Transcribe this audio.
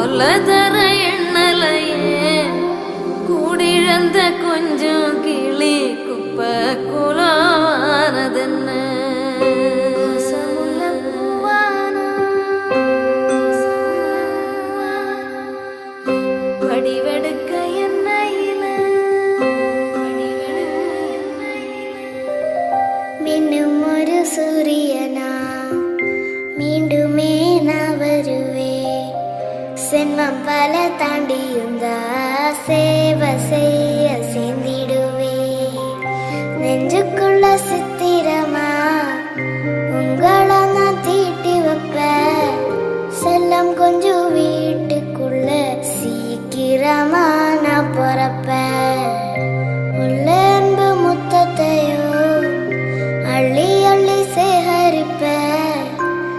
கொல்லதர எண்ணலையே கூடிழந்த கொஞ்சம் கிளி குப்ப குலானதென்ன வடிவெடுக்க எண்ணெயில மின்னும் ஒரு சூரியனா மீண்டுமே நான் வருவே சென்மம் பல தாண்டியுந்தா சேவை செய்ய சேர்ந்திடுவே நெஞ்சுக்குள்ள